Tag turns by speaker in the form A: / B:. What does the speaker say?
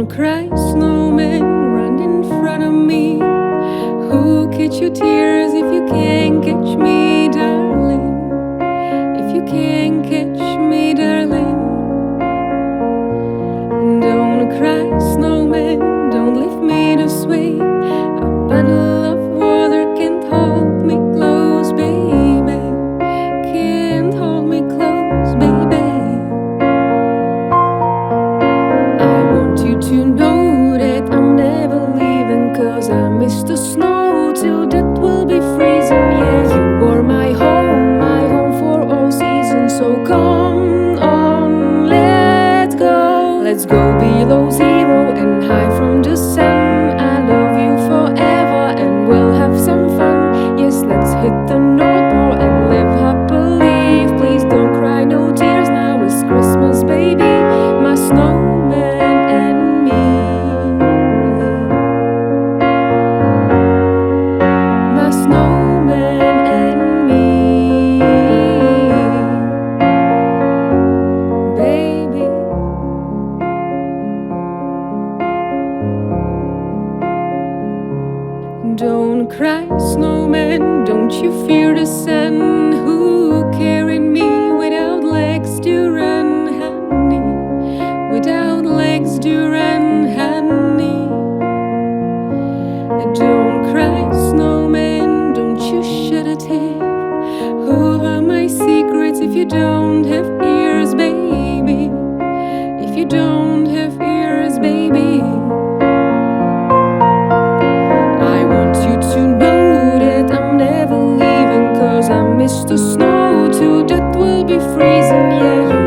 A: Don't cry, snowman, run in front of me. Who'll catch your tears if you can't catch me, darling? If you can't catch me, darling. Don't cry, snowman, don't leave me this way. A bottle of water can't hold me close, baby. Can't hold me close, baby. I want you to know that I'm never leaving, 'cause I miss the snow till that will be freezing. Yeah, you are my home for all seasons. So come on, let's go. Let's go below zero and hide from the sun. I love you forever and we'll have some fun. Yes, let's hit the North Pole and live happily. Please don't cry, no tears, now it's Christmas, baby. My snowman and me. My snowman and me. Baby. Don't cry, snowman, don't you fear the sun. Who carried me without legs to run, honey? Without legs to run, honey. Don't cry, snowman, don't you shed a tear. Who'll hear my secrets if you don't have ears, baby? If you don't have ears, baby. I want you to know that I'm never leaving, 'cause I miss the snow till that will be freezing. Yeah, you